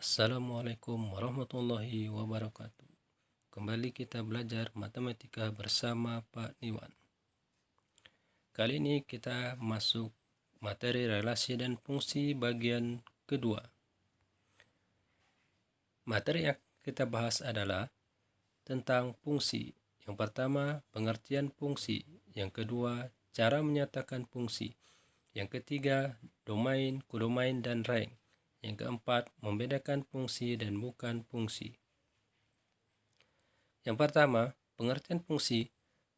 Assalamualaikum warahmatullahi wabarakatuh. Kembali kita belajar matematika bersama Pak Niwan. Kali ini kita masuk materi relasi dan fungsi bagian kedua. Materi yang kita bahas adalah tentang fungsi. Yang pertama, pengertian fungsi. Yang kedua, cara menyatakan fungsi. Yang ketiga, domain, kodomain, dan rank. Yang keempat, membedakan fungsi dan bukan fungsi. Yang pertama, pengertian fungsi.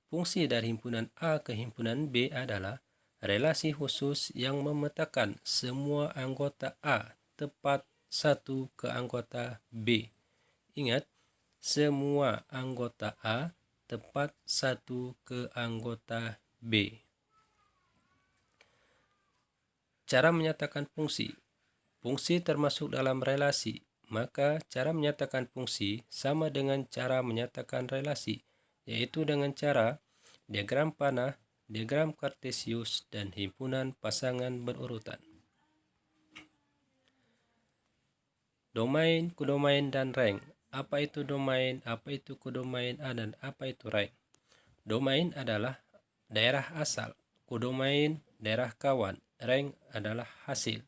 Fungsi dari himpunan A ke himpunan B adalah relasi khusus yang memetakan semua anggota A tepat satu ke anggota B. Ingat, semua anggota A tepat satu ke anggota B. Cara menyatakan fungsi. Fungsi termasuk dalam relasi, maka cara menyatakan fungsi sama dengan cara menyatakan relasi, yaitu dengan cara diagram panah, diagram kartesius, dan himpunan pasangan berurutan. Domain, kodomain, dan rank. Apa itu domain, apa itu kodomain, dan apa itu rank? Domain adalah daerah asal, kodomain daerah kawan, rank adalah hasil.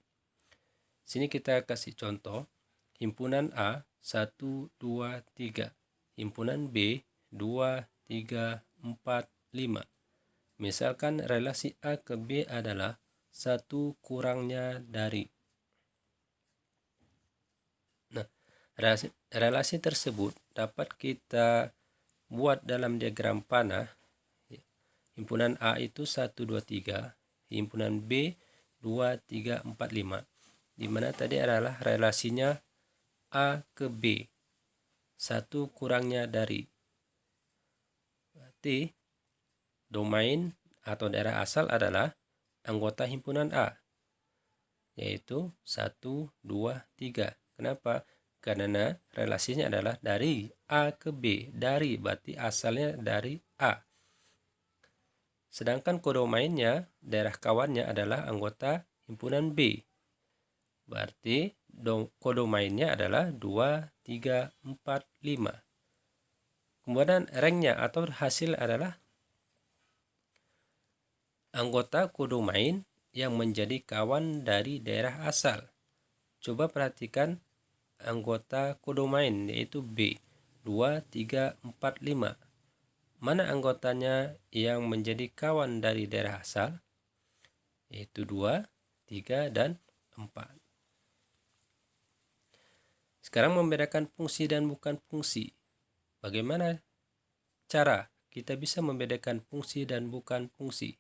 Sini kita kasih contoh. Himpunan A 1, 2, 3. Himpunan B 2, 3, 4, 5. Misalkan relasi A ke B adalah 1 kurangnya dari. Nah, relasi tersebut dapat kita buat dalam diagram panah. Himpunan A itu 1, 2, 3. Himpunan B 2, 3, 4, 5. Di mana tadi adalah relasinya A ke B. 1 kurangnya dari. Berarti domain atau daerah asal adalah anggota himpunan A, yaitu 1, 2, 3. Kenapa? Karena relasinya adalah dari A ke B. Dari berarti asalnya dari A. Sedangkan kodomainnya, daerah kawannya adalah anggota himpunan B. Berarti kodomainnya adalah 2, 3, 4, 5. Kemudian ranknya atau hasil adalah anggota kodomain yang menjadi kawan dari daerah asal. Coba perhatikan anggota kodomain yaitu B. 2, 3, 4, 5. Mana anggotanya yang menjadi kawan dari daerah asal? Yaitu 2, 3, dan 4. Sekarang membedakan fungsi dan bukan fungsi. Bagaimana cara kita bisa membedakan fungsi dan bukan fungsi?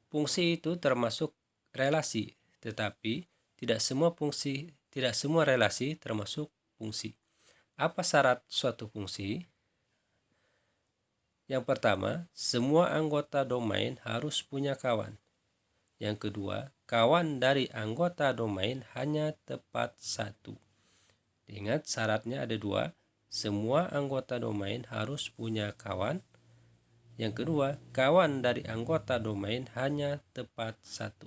Fungsi itu termasuk relasi, tetapi tidak semua relasi termasuk fungsi. Apa syarat suatu fungsi? Yang pertama, semua anggota domain harus punya kawan. Yang kedua, kawan dari anggota domain hanya tepat satu. Ingat, syaratnya ada dua. Semua anggota domain harus punya kawan. Yang kedua, kawan dari anggota domain hanya tepat satu.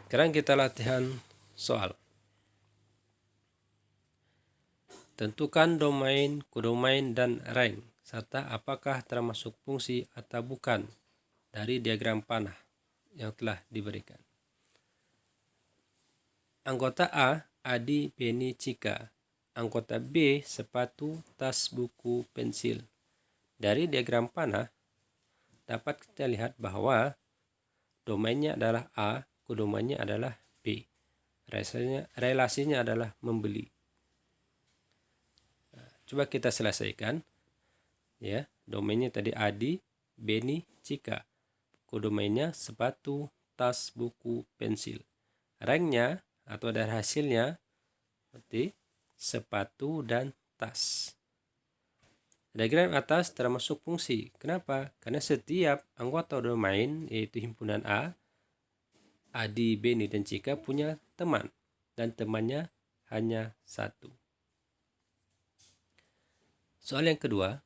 Sekarang kita latihan soal. Tentukan domain, kodomain, dan rank, serta apakah termasuk fungsi atau bukan dari diagram panah yang telah diberikan. Anggota A, Adi, Beni, Cika. Anggota B, sepatu, tas, buku, pensil. Dari diagram panah, dapat kita lihat bahwa domainnya adalah A, kodomainnya adalah B. Relasinya adalah membeli. Coba kita selesaikan. Ya, domainnya tadi Adi, Beni, Cika. Kodomainnya sepatu, tas, buku, pensil. Ranknya atau dari hasilnya seperti sepatu dan tas. Diagram atas termasuk fungsi. Kenapa? Karena setiap anggota domain yaitu himpunan A, Adi, Beni, dan Cika punya teman. Dan temannya hanya satu. Soal yang kedua,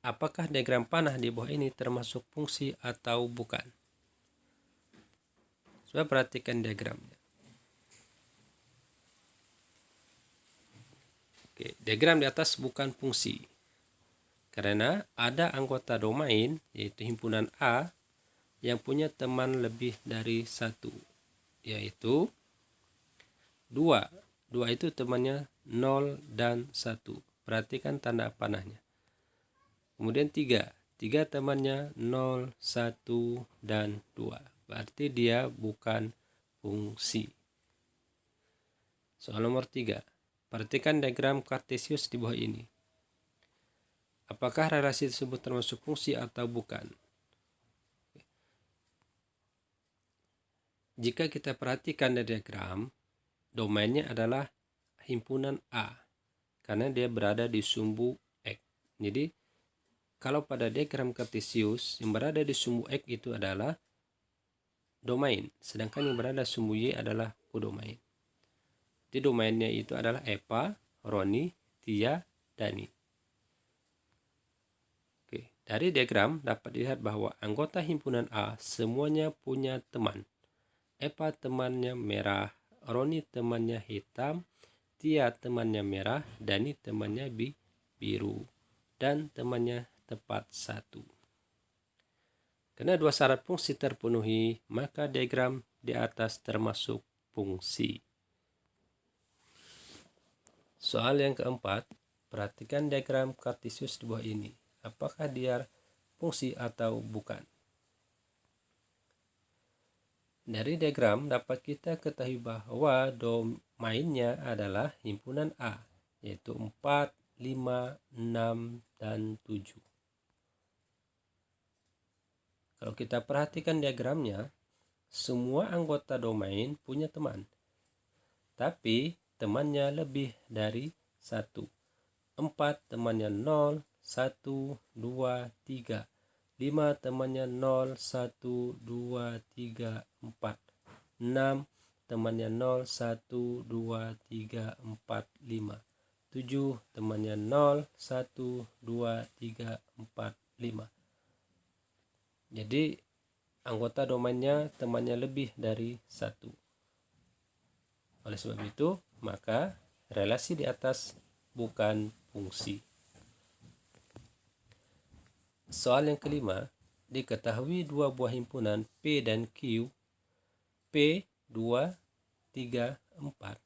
apakah diagram panah di bawah ini termasuk fungsi atau bukan? Coba perhatikan diagramnya. Oke, diagram di atas bukan fungsi. Karena ada anggota domain, yaitu himpunan A, yang punya teman lebih dari satu, yaitu 2. 2 itu temannya 0 dan 1. Perhatikan tanda panahnya. Kemudian 3. 3 temannya 0, 1, dan 2. Berarti dia bukan fungsi. Soal nomor 3. Perhatikan diagram kartesius di bawah ini. Apakah relasi tersebut termasuk fungsi atau bukan? Jika kita perhatikan dari diagram, domainnya adalah himpunan A, karena dia berada di sumbu X. Jadi, kalau pada diagram kartesius, yang berada di sumbu X itu adalah domain, sedangkan yang berada di sumbu Y adalah kodomain. Jadi domainnya itu adalah Eva, Roni, Tia, Dani. Oke, dari diagram dapat dilihat bahwa anggota himpunan A semuanya punya teman. Eva temannya merah, Roni temannya hitam, Tia temannya merah, Dani temannya biru, dan temannya tepat 1. Karena dua syarat fungsi terpenuhi, maka diagram di atas termasuk fungsi. Soal yang keempat, perhatikan diagram kartesius di bawah ini. Apakah dia fungsi atau bukan? Dari diagram dapat kita ketahui bahwa domainnya adalah himpunan A, yaitu 4, 5, 6, dan 7. Kalau kita perhatikan diagramnya, semua anggota domain punya teman. Tapi temannya lebih dari 1. 4 temannya 0, 1, 2, 3. 5 temannya 0, 1, 2, 3, 4. 6 temannya 0, 1, 2, 3, 4, 5. 7 temannya 0, 1, 2, 3, 4, 5. Jadi anggota domainnya temannya lebih dari 1. Oleh sebab itu, maka relasi di atas bukan fungsi. Soal yang kelima, diketahui dua buah himpunan P dan Q. P 2, 3, 4.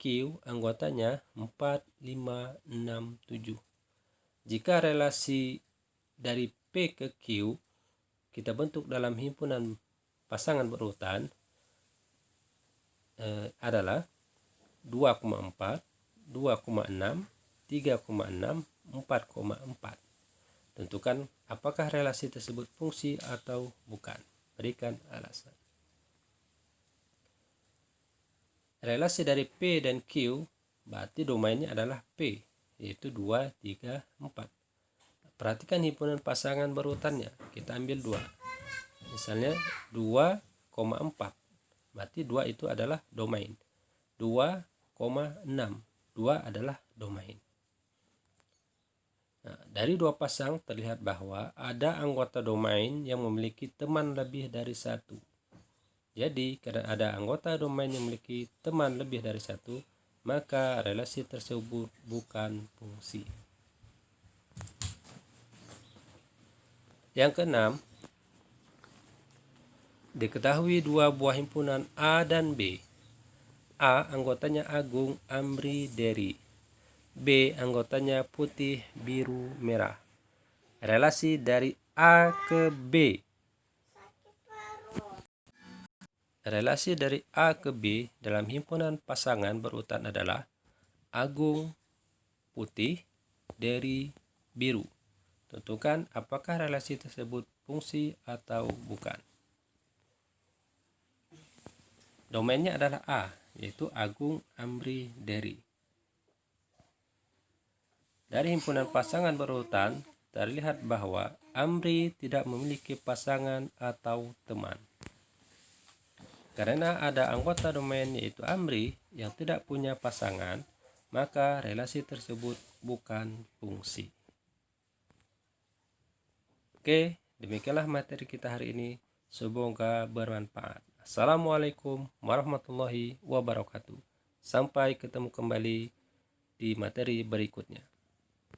Q anggotanya 4, 5, 6, 7. Jika relasi dari P ke Q kita bentuk dalam himpunan pasangan berurutan adalah 2,4, 2,6, 3,6, 4,4. Tentukan apakah relasi tersebut fungsi atau bukan. Berikan alasan. Relasi dari P dan Q berarti domainnya adalah P, yaitu 2, 3, 4. Perhatikan himpunan pasangan berurutannya. Kita ambil 2. Misalnya 2,4. Berarti 2 itu adalah domain. 2,6. 2 adalah domain. Nah, dari dua pasang terlihat bahwa ada anggota domain yang memiliki teman lebih dari 1. Jadi, karena ada anggota domain yang memiliki teman lebih dari 1, maka relasi tersebut bukan fungsi. Yang keenam, diketahui dua buah himpunan A dan B. A anggotanya Agung, Amri, Dery. B anggotanya putih, biru, merah. Relasi dari A ke B. Relasi dari A ke B dalam himpunan pasangan berurutan adalah Agung, putih, Dery, biru. Tentukan apakah relasi tersebut fungsi atau bukan. Domainnya adalah A, yaitu Agung, Amri, Dery. Dari himpunan pasangan berurutan, terlihat bahwa Amri tidak memiliki pasangan atau teman. Karena ada anggota domain yaitu Amri yang tidak punya pasangan, maka relasi tersebut bukan fungsi. Oke, demikianlah materi kita hari ini. Semoga bermanfaat. Assalamualaikum warahmatullahi wabarakatuh. Sampai ketemu kembali. di materi berikutnya.